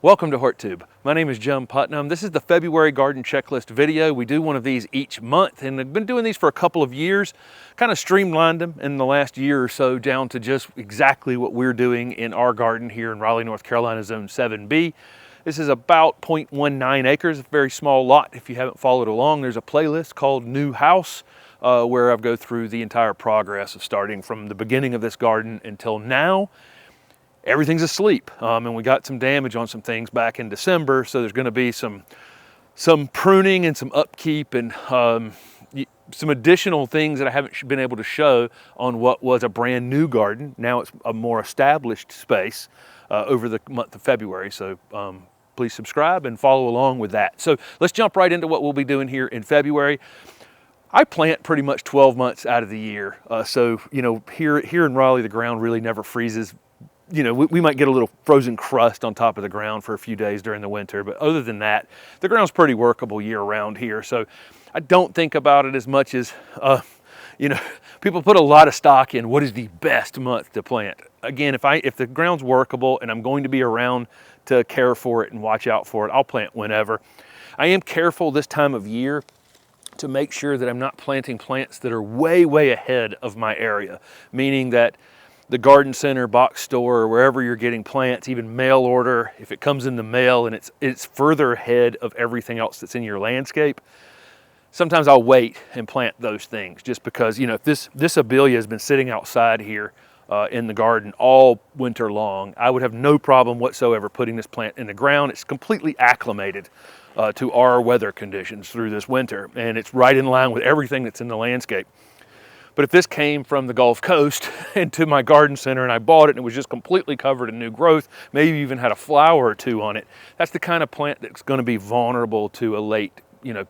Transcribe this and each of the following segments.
Welcome to HortTube. My name is Jim Putnam. This is the February garden checklist video. We do one of these each month, and I've been doing these for a couple of years. Kind of streamlined them in the last year or so down to just exactly what we're doing in our garden here in Raleigh, North Carolina, Zone 7B. This is about 0.19 acres, a very small lot. If you haven't followed along, there's a playlist called New House where I go through the entire progress of starting from the beginning of this garden until now. Everything's asleep, and we got some damage on some things back in December, so there's going to be some pruning and some upkeep and some additional things that I haven't been able to show on what was a brand new garden. Now it's a more established space over the month of February, so please subscribe and follow along with that. So let's jump right into what we'll be doing here in February. I plant pretty much 12 months out of the year, so you know, here in Raleigh the ground really never freezes. You know, we might get a little frozen crust on top of the ground for a few days during the winter, but other than that, the ground's pretty workable year round here. So I don't think about it as much as, you know, people put a lot of stock in what is the best month to plant. Again, if the ground's workable and I'm going to be around to care for it and watch out for it, I'll plant whenever. I am careful this time of year to make sure that I'm not planting plants that are way ahead of my area, meaning that the garden center, box store, or wherever you're getting plants, even mail order, if it comes in the mail and it's further ahead of everything else that's in your landscape, sometimes I'll wait and plant those things just because, you know, if this abelia has been sitting outside here in the garden all winter long, I would have no problem whatsoever putting this plant in the ground. It's completely acclimated to our weather conditions through this winter, and it's right in line with everything that's in the landscape. But if this came from the Gulf Coast into my garden center and I bought it and it was just completely covered in new growth, maybe even had a flower or two on it, that's the kind of plant that's going to be vulnerable to a late, you know,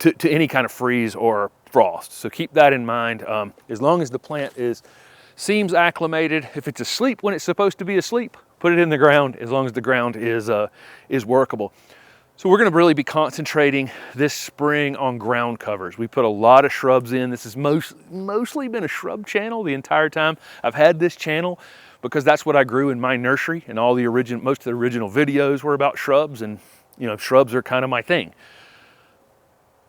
to any kind of freeze or frost. So keep that in mind. As long as the plant seems acclimated, if it's asleep when it's supposed to be asleep, put it in the ground as long as the ground is workable. So we're going to really be concentrating this spring on ground covers. We put a lot of shrubs in. This has mostly been a shrub channel the entire time I've had this channel, because that's what I grew in my nursery, and most of the original videos were about shrubs, and you know, shrubs are kind of my thing.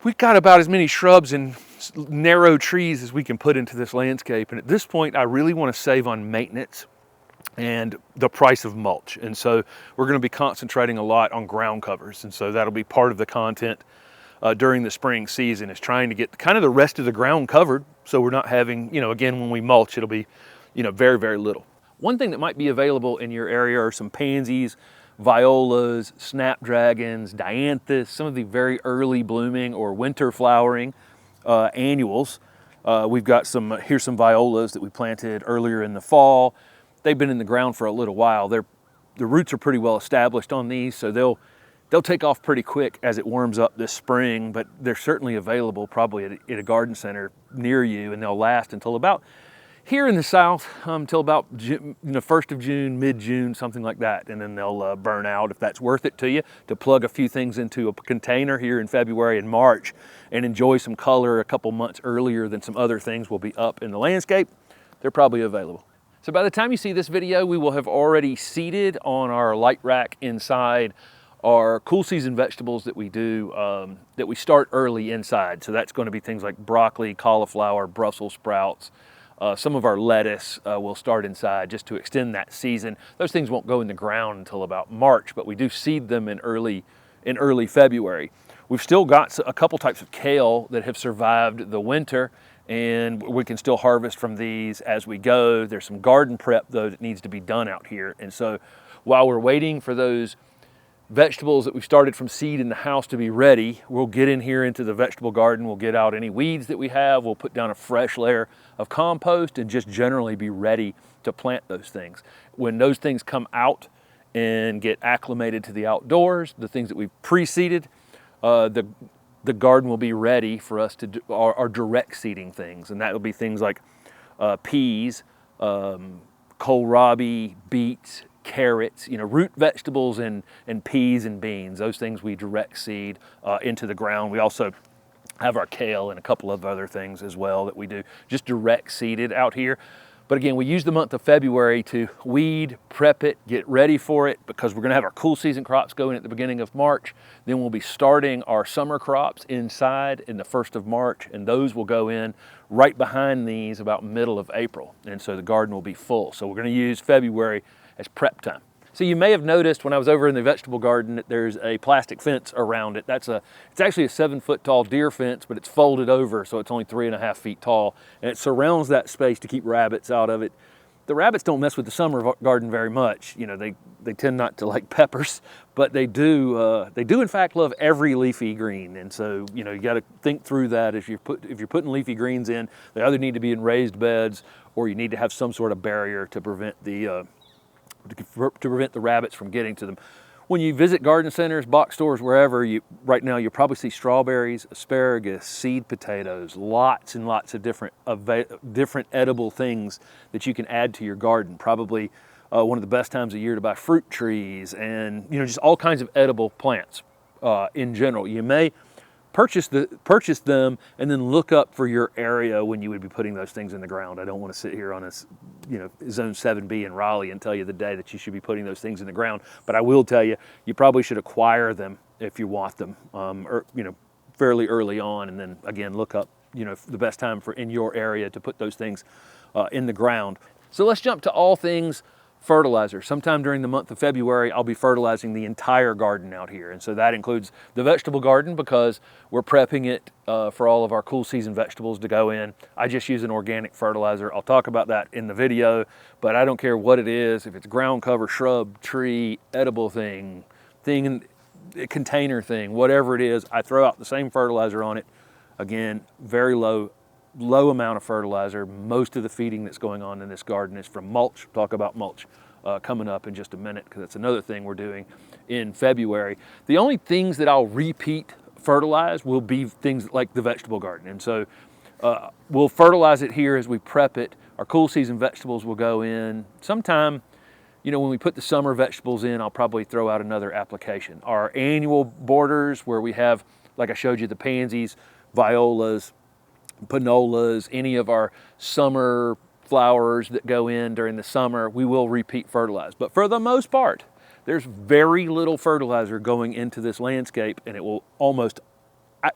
We've got about as many shrubs and narrow trees as we can put into this landscape, and at this point I really want to save on maintenance and the price of mulch. And so we're going to be concentrating a lot on ground covers. And so that'll be part of the content during the spring season, is trying to get kind of the rest of the ground covered. So we're not having, you know, again, when we mulch, it'll be, you know, very little. One thing that might be available in your area are some pansies, violas, snapdragons, dianthus, some of the very early blooming or winter flowering annuals. We've got here's some violas that we planted earlier in the fall. They've been in the ground for a little while. The roots are pretty well established on these, so they'll take off pretty quick as it warms up this spring, but they're certainly available probably at a garden center near you, and they'll last until about, here in the south, until about June, you know, 1st of June, mid-June, something like that, and then they'll burn out if that's worth it to you, to plug a few things into a container here in February and March and enjoy some color a couple months earlier than some other things will be up in the landscape. They're probably available. So by the time you see this video, we will have already seeded on our light rack inside our cool season vegetables that we do, that we start early inside. So that's going to be things like broccoli, cauliflower, Brussels sprouts. Some of our lettuce will start inside just to extend that season. Those things won't go in the ground until about March, but we do seed them in early February. We've still got a couple types of kale that have survived the winter, and we can still harvest from these as we go. There's some garden prep though that needs to be done out here. And so while we're waiting for those vegetables that we started from seed in the house to be ready, we'll get in here into the vegetable garden. We'll get out any weeds that we have. We'll put down a fresh layer of compost and just generally be ready to plant those things. When those things come out and get acclimated to the outdoors, the things that we've pre-seeded, the garden will be ready for us to do our direct seeding things. And that will be things like peas, kohlrabi, beets, carrots, you know, root vegetables and peas and beans. Those things we direct seed into the ground. We also have our kale and a couple of other things as well that we do just direct seeded out here. But again, we use the month of February to weed, prep it, get ready for it, because we're gonna have our cool season crops going at the beginning of March. Then we'll be starting our summer crops inside in the 1st of March, and those will go in right behind these about middle of April. And so the garden will be full. So we're gonna use February as prep time. So you may have noticed when I was over in the vegetable garden that there's a plastic fence around it. It's actually a 7-foot tall deer fence, but it's folded over, so it's only 3.5 feet tall. And it surrounds that space to keep rabbits out of it. The rabbits don't mess with the summer garden very much. You know, they tend not to like peppers, but they do in fact love every leafy green. And so, you know, you got to think through that if you're putting leafy greens in. They either need to be in raised beds, or you need to have some sort of barrier to prevent the rabbits from getting to them. When you visit garden centers, box stores, wherever, right now you'll probably see strawberries, asparagus, seed potatoes, lots and lots of different edible things that you can add to your garden. Probably one of the best times of year to buy fruit trees and, you know, just all kinds of edible plants in general. You may purchase them and then look up for your area when you would be putting those things in the ground. I don't want to sit here on this, you know, Zone 7B in Raleigh and tell you the day that you should be putting those things in the ground. But I will tell you, you probably should acquire them if you want them, or, you know, fairly early on, and then again look up, you know, the best time for in your area to put those things in the ground. So let's jump to all things fertilizer. Sometime during the month of February, I'll be fertilizing the entire garden out here. And so that includes the vegetable garden, because we're prepping it for all of our cool season vegetables to go in. I just use an organic fertilizer. I'll talk about that in the video, but I don't care what it is. If it's ground cover, shrub, tree, edible thing, container thing, whatever it is, I throw out the same fertilizer on it. Again, very low amount of fertilizer. Most of the feeding that's going on in this garden is from mulch. We'll talk about mulch coming up in just a minute, because that's another thing we're doing in February. The only things that I'll repeat fertilize will be things like the vegetable garden. And so we'll fertilize it here as we prep it. Our cool season vegetables will go in sometime. You know, when we put the summer vegetables in, I'll probably throw out another application. Our annual borders, where we have, like I showed you, the pansies, violas, panolas, any of our summer flowers that go in during the summer, we will repeat fertilize. But for the most part, there's very little fertilizer going into this landscape, and it will almost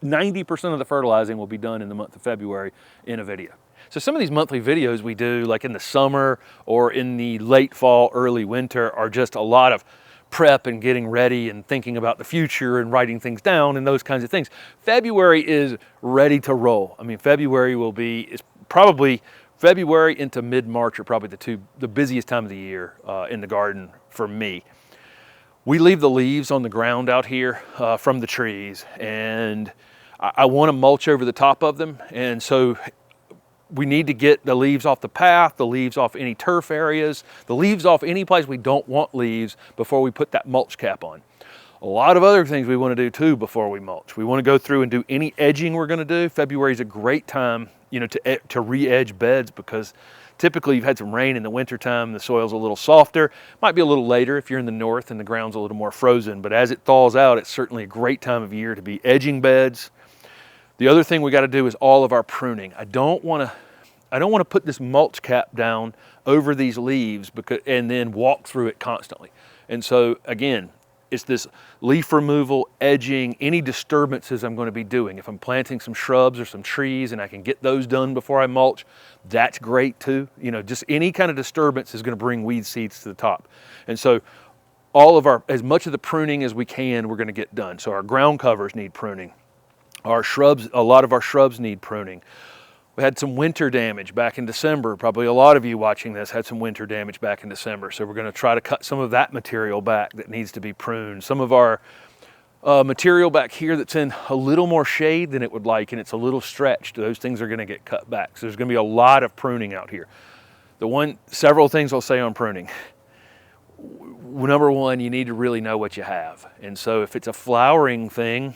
90% of the fertilizing will be done in the month of February in a video. So some of these monthly videos we do, like in the summer or in the late fall, early winter, are just a lot of prep and getting ready and thinking about the future and writing things down and those kinds of things. February is ready to roll. I mean, February into mid-March are probably the busiest time of the year in the garden for me. We leave the leaves on the ground out here from the trees, and I want to mulch over the top of them. And so we need to get the leaves off the path, the leaves off any turf areas, the leaves off any place we don't want leaves before we put that mulch cap on. A lot of other things we want to do too before we mulch. We want to go through and do any edging we're going to do. February is a great time, you know, to re-edge beds, because typically you've had some rain in the wintertime, the soil's a little softer. Might be a little later if you're in the north and the ground's a little more frozen, but as it thaws out, it's certainly a great time of year to be edging beds. The other thing we got to do is all of our pruning. I don't want to put this mulch cap down over these leaves and then walk through it constantly. And so again, it's this leaf removal, edging, any disturbances I'm going to be doing. If I'm planting some shrubs or some trees and I can get those done before I mulch, that's great too. You know, just any kind of disturbance is going to bring weed seeds to the top. And so as much of the pruning as we can, we're going to get done. So our ground covers need pruning. Our shrubs, a lot of our shrubs need pruning. We had some winter damage back in December. Probably a lot of you watching this had some winter damage back in December. So we're going to try to cut some of that material back that needs to be pruned. Some of our material back here that's in a little more shade than it would like, and it's a little stretched, those things are going to get cut back. So there's going to be a lot of pruning out here. Several things I'll say on pruning. Number one, you need to really know what you have. And so if it's a flowering thing,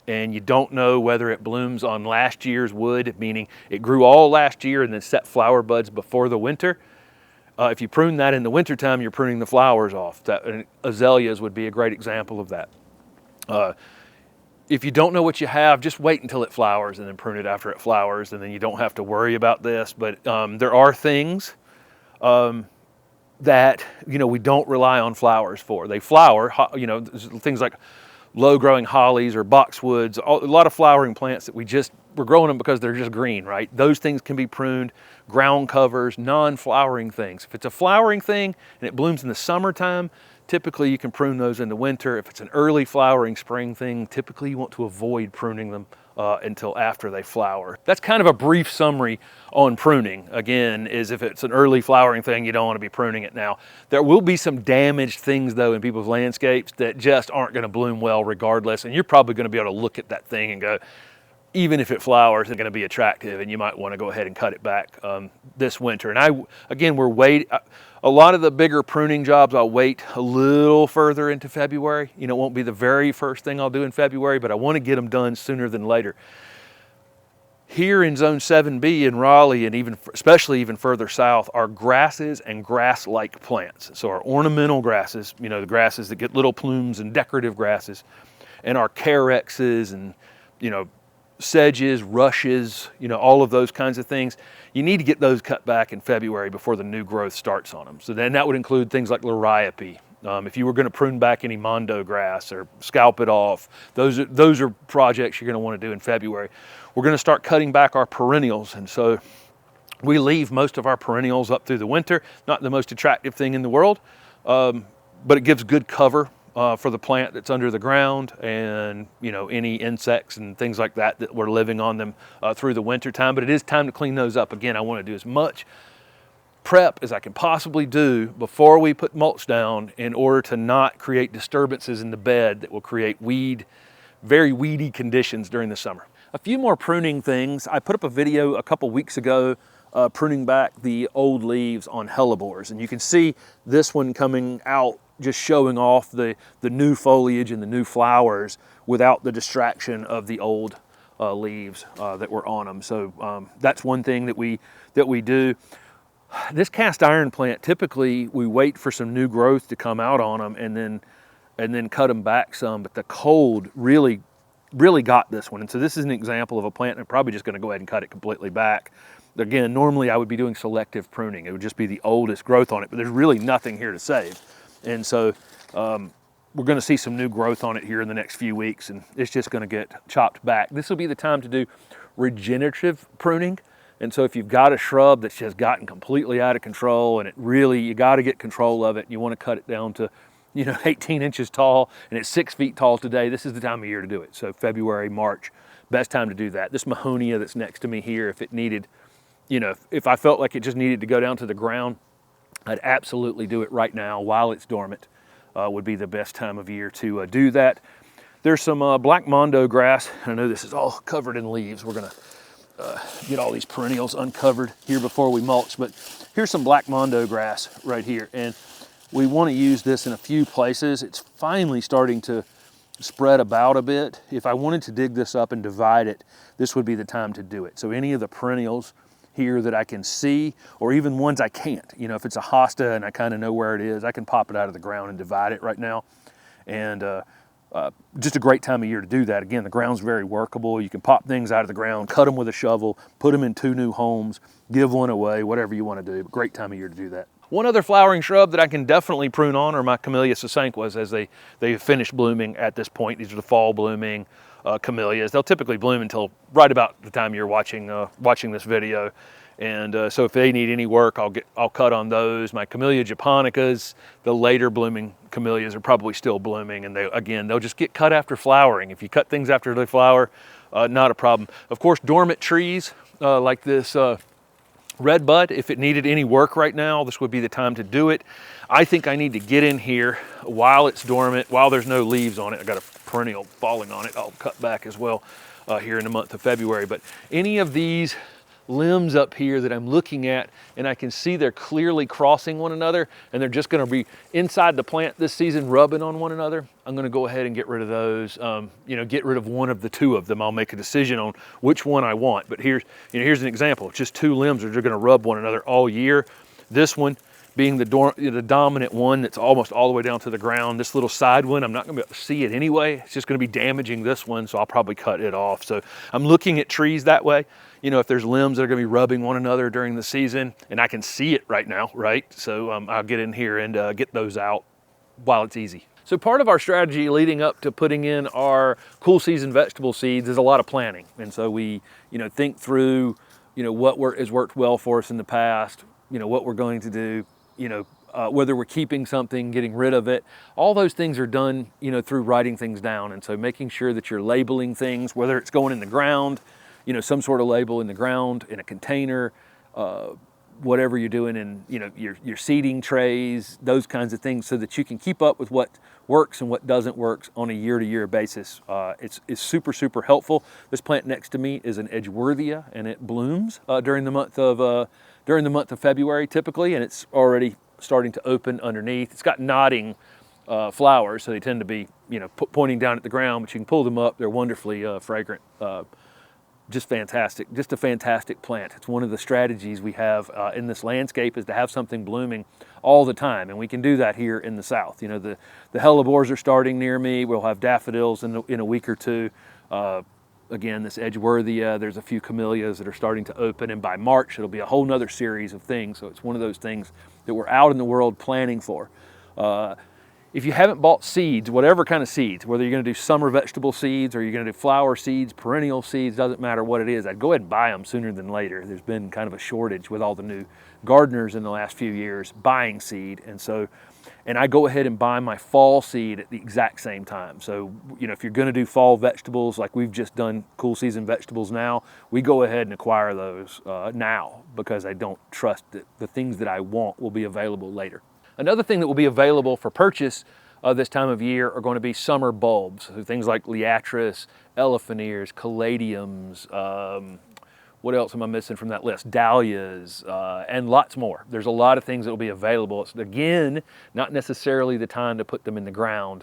and you don't know whether it blooms on last year's wood, meaning it grew all last year and then set flower buds before the winter. If you prune that in the wintertime, you're pruning the flowers off. Azaleas would be a great example of that. If you don't know what you have, just wait until it flowers and then prune it after it flowers, and then you don't have to worry about this. But there are things that, you know, we don't rely on flowers for. They flower, you know, things like low-growing hollies or boxwoods, a lot of flowering plants that we're growing them because they're just green, right? Those things can be pruned, ground covers, non-flowering things. If it's a flowering thing and it blooms in the summertime, typically you can prune those in the winter. If it's an early flowering spring thing, typically you want to avoid pruning them until after they flower. That's kind of a brief summary on pruning. Again, is if it's an early flowering thing, you don't want to be pruning it now. There will be some damaged things though in people's landscapes that just aren't going to bloom well regardless, and you're probably going to be able to look at that thing and go, even if it flowers, it's going to be attractive, and you might want to go ahead and cut it back this winter. And a lot of the bigger pruning jobs, I'll wait a little further into February. You know, it won't be the very first thing I'll do in February, but I want to get them done sooner than later. Here in Zone 7B in Raleigh, and especially even further south, are grasses and grass-like plants. So our ornamental grasses, you know, the grasses that get little plumes and decorative grasses, and our carexes and, you know, sedges, rushes, you know, all of those kinds of things. You need to get those cut back in February before the new growth starts on them. So then that would include things like liriope. If you were going to prune back any mondo grass or scalp it off, those are projects you're going to want to do in February. We're going to start cutting back our perennials, and so we leave most of our perennials up through the winter. Not the most attractive thing in the world, but it gives good cover for the plant that's under the ground, and, you know, any insects and things like that that were living on them through the winter time. But it is time to clean those up. Again, I want to do as much prep as I can possibly do before we put mulch down in order to not create disturbances in the bed that will create very weedy conditions during the summer. A few more pruning things. I put up a video a couple weeks ago pruning back the old leaves on hellebores, and you can see this one coming out, just showing off the new foliage and the new flowers without the distraction of the old leaves that were on them. So that's one thing that we do. This cast iron plant, typically we wait for some new growth to come out on them and then cut them back some, but the cold really got this one. And so this is an example of a plant, and I'm probably just going to go ahead and cut it completely back. Again, normally I would be doing selective pruning. It would just be the oldest growth on it, but there's really nothing here to save. And so we're going to see some new growth on it here in the next few weeks, and it's just going to get chopped back. This will be the time to do regenerative pruning. And so if you've got a shrub that's just gotten completely out of control, and you got to get control of it, and you want to cut it down to, you know, 18 inches tall, and it's 6 feet tall today, this is the time of year to do it. So February, March, best time to do that. This Mahonia that's next to me here, if it needed, you know, if I felt like it just needed to go down to the ground, I'd absolutely do it right now while it's dormant. Would be the best time of year to do that. There's some black mondo grass. I know this is all covered in leaves. We're going to get all these perennials uncovered here before we mulch, but here's some black mondo grass right here, and we want to use this in a few places. It's finally starting to spread about a bit. If I wanted to dig this up and divide it, this would be the time to do it. So any of the perennials here that I can see, or even ones I can't, you know, if it's a hosta and I kind of know where it is, I can pop it out of the ground and divide it right now. And just a great time of year to do that. Again, the ground's very workable. You can pop things out of the ground, cut them with a shovel, put them in 2 new homes, give one away, whatever you want to do. Great time of year to do that. One other flowering shrub that I can definitely prune on are my Camellia sasanquas, as they finish blooming at this point. These are the fall blooming camellias. They'll typically bloom until right about the time you're watching this video. And so if they need any work, I'll cut on those. My Camellia japonicas, the later blooming camellias, are probably still blooming, and they'll just get cut after flowering. If you cut things after they flower, not a problem. Of course, dormant trees like this red bud, if it needed any work right now, this would be the time to do it. I think I need to get in here while it's dormant, while there's no leaves on it. I got a perennial falling on it. I'll cut back as well here in the month of February. But any of these limbs up here that I'm looking at, and I can see they're clearly crossing one another, and they're just going to be inside the plant this season rubbing on one another, I'm going to go ahead and get rid of those. You know, get rid of one of the 2 of them. I'll make a decision on which one I want. But here's an example. It's just 2 limbs that are going to rub one another all year. This one being the dominant one that's almost all the way down to the ground. This little side one, I'm not gonna be able to see it anyway. It's just gonna be damaging this one, so I'll probably cut it off. So I'm looking at trees that way. You know, if there's limbs that are gonna be rubbing one another during the season, and I can see it right now, right? So I'll get in here and get those out while it's easy. So part of our strategy leading up to putting in our cool season vegetable seeds is a lot of planning. And so we, you know, think through, you know, what has worked well for us in the past, you know, what we're going to do, you know, whether we're keeping something, getting rid of it. All those things are done, you know, through writing things down. And so making sure that you're labeling things, whether it's going in the ground, you know, some sort of label in the ground, in a container, whatever you're doing in, you know, your seeding trays, those kinds of things, so that you can keep up with what works and what doesn't work on a year-to-year basis. It's super, super helpful. This plant next to me is an Edgeworthia, and it blooms during the month of February typically, and it's already starting to open underneath. It's got nodding flowers, so they tend to be, you know, pointing down at the ground, but you can pull them up. They're wonderfully fragrant. Just fantastic, just a fantastic plant. It's one of the strategies we have in this landscape, is to have something blooming all the time, and we can do that here in the South. You know, the hellebores are starting near me. We'll have daffodils in a week or two. Again, this Edgeworthia, there's a few camellias that are starting to open, and by March it'll be a whole nother series of things. So it's one of those things that we're out in the world planning for. If you haven't bought seeds, whatever kind of seeds, whether you're going to do summer vegetable seeds or you're going to do flower seeds, perennial seeds, doesn't matter what it is, I'd go ahead and buy them sooner than later. There's been kind of a shortage with all the new gardeners in the last few years buying seed. And I go ahead and buy my fall seed at the exact same time. So, you know, if you're going to do fall vegetables, like we've just done cool season vegetables now, we go ahead and acquire those now, because I don't trust that the things that I want will be available later. Another thing that will be available for purchase this time of year are going to be summer bulbs. So things like liatris, elephant ears, caladiums, what else am I missing from that list? Dahlias, and lots more. There's a lot of things that will be available. It's, again, not necessarily the time to put them in the ground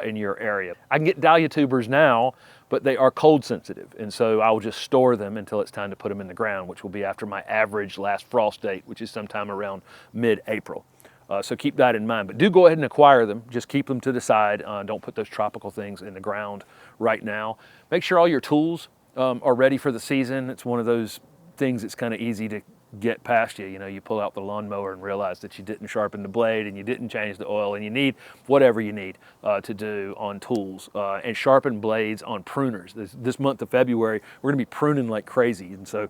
in your area. I can get dahlia tubers now, but they are cold sensitive, and so I will just store them until it's time to put them in the ground, which will be after my average last frost date, which is sometime around mid-April. So keep that in mind, but do go ahead and acquire them. Just keep them to the side. Don't put those tropical things in the ground right now. Make sure all your tools are ready for the season. It's one of those things that's kind of easy to get past you. You know, you pull out the lawnmower and realize that you didn't sharpen the blade and you didn't change the oil, and you need whatever you need to do on tools, and sharpen blades on pruners. This month of February, we're gonna be pruning like crazy, and so,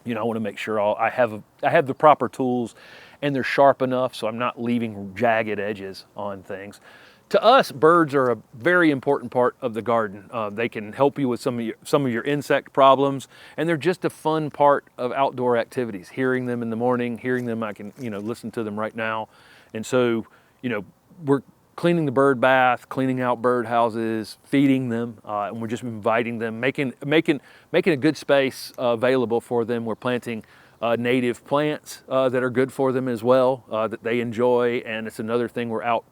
you know, I want to make sure I have the proper tools and they're sharp enough so I'm not leaving jagged edges on things. To us, birds are a very important part of the garden. They can help you with some of your insect problems, and they're just a fun part of outdoor activities. Hearing them in the morning, hearing them, I can, you know, listen to them right now. And so, you know, we're cleaning the bird bath, cleaning out bird houses, feeding them, and we're just inviting them, making a good space available for them. We're planting native plants that are good for them as well, that they enjoy, and it's another thing we're out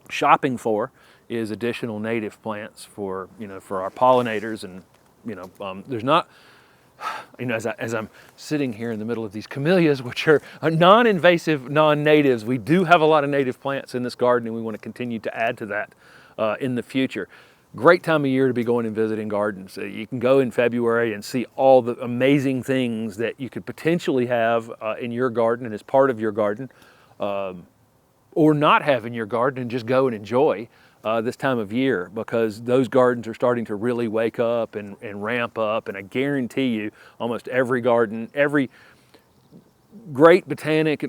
shopping for, is additional native plants for, you know, for our pollinators. And, you know, there's not, you know, as I'm sitting here in the middle of these camellias, which are non-invasive, non-natives, we do have a lot of native plants in this garden, and we want to continue to add to that in the future. Great time of year to be going and visiting gardens. You can go in February and see all the amazing things that you could potentially have in your garden and as part of your garden, or not have in your garden, and just go and enjoy this time of year, because those gardens are starting to really wake up and ramp up. And I guarantee you, almost every garden, every great botanic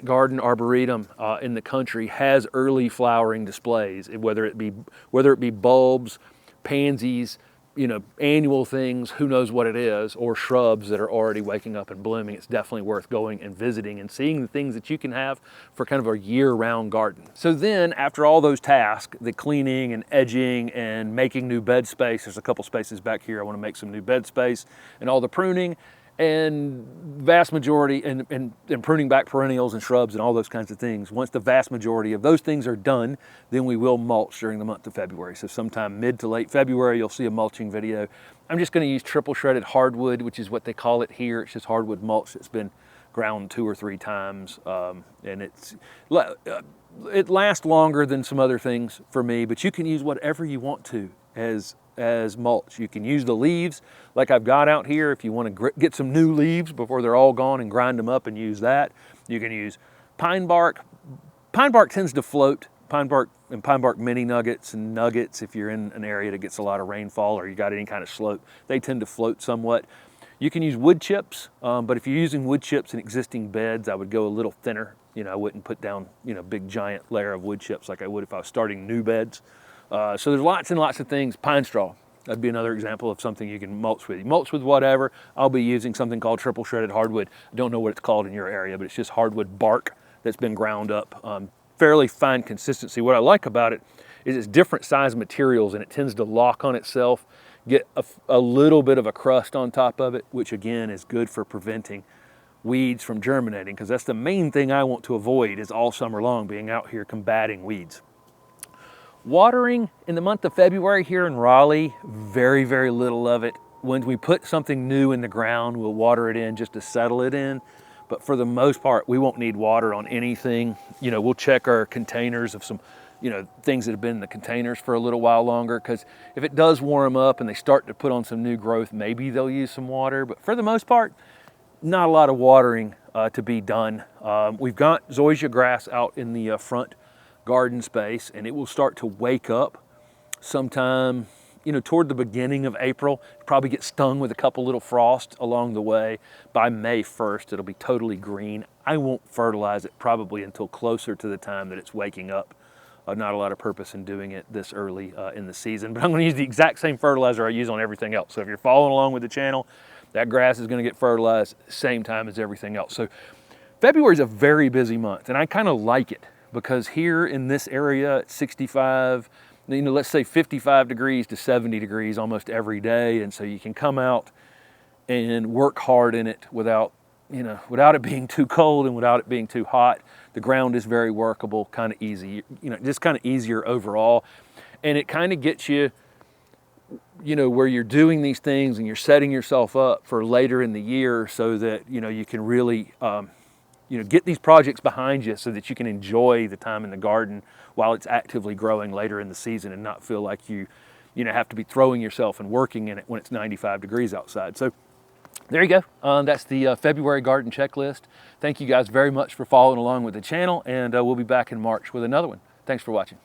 garden arboretum in the country has early flowering displays, whether it be bulbs, pansies, you know, annual things, who knows what it is, or shrubs that are already waking up and blooming. It's definitely worth going and visiting and seeing the things that you can have for kind of a year-round garden. So then, after all those tasks, the cleaning and edging and making new bed space, there's a couple spaces back here I want to make some new bed space, and all the pruning, and vast majority, and pruning back perennials and shrubs and all those kinds of things. Once the vast majority of those things are done, then we will mulch during the month of February. So sometime mid to late February, you'll see a mulching video. I'm just going to use triple shredded hardwood, which is what they call it here. It's just hardwood mulch that's been ground 2 or 3 times, and it lasts longer than some other things for me, but you can use whatever you want to as mulch. You can use the leaves like I've got out here if you want to get some new leaves before they're all gone and grind them up and use that. You can use pine bark. Pine bark tends to float. Pine bark and pine bark mini nuggets and nuggets, if you're in an area that gets a lot of rainfall or you got any kind of slope, they tend to float somewhat. You can use wood chips, but if you're using wood chips in existing beds, I would go a little thinner. You know, I wouldn't put down, you know, big giant layer of wood chips like I would if I was starting new beds. So there's lots and lots of things. Pine straw, that'd be another example of something you can mulch with. You mulch with whatever. I'll be using something called triple shredded hardwood. I don't know what it's called in your area, but it's just hardwood bark that's been ground up. Fairly fine consistency. What I like about it is it's different size materials and it tends to lock on itself, get a little bit of a crust on top of it, which again is good for preventing weeds from germinating, because that's the main thing I want to avoid is all summer long being out here combating weeds. Watering in the month of February here in Raleigh, very, very little of it. When we put something new in the ground, we'll water it in just to settle it in. But for the most part, we won't need water on anything. You know, we'll check our containers of some, you know, things that have been in the containers for a little while longer, because if it does warm up and they start to put on some new growth, maybe they'll use some water. But for the most part, not a lot of watering to be done. We've got zoysia grass out in the front garden space, and it will start to wake up sometime, you know, toward the beginning of April. Probably get stung with a couple little frosts along the way. By May 1st, it'll be totally green. I won't fertilize it probably until closer to the time that it's waking up. Not a lot of purpose in doing it this early in the season, but I'm gonna use the exact same fertilizer I use on everything else. So if you're following along with the channel, that grass is gonna get fertilized same time as everything else. So February is a very busy month, and I kind of like it because here in this area at 65, you know, let's say 55 degrees to 70 degrees almost every day. And so you can come out and work hard in it without, you know, without it being too cold and without it being too hot. The ground is very workable, kind of easy, you know, just kind of easier overall. And it kind of gets you, you know, where you're doing these things and you're setting yourself up for later in the year so that, you know, you can really, you know, get these projects behind you so that you can enjoy the time in the garden while it's actively growing later in the season and not feel like you know, have to be throwing yourself and working in it when it's 95 degrees outside. So there you go. That's the February garden checklist. Thank you guys very much for following along with the channel, and we'll be back in March with another one. Thanks for watching.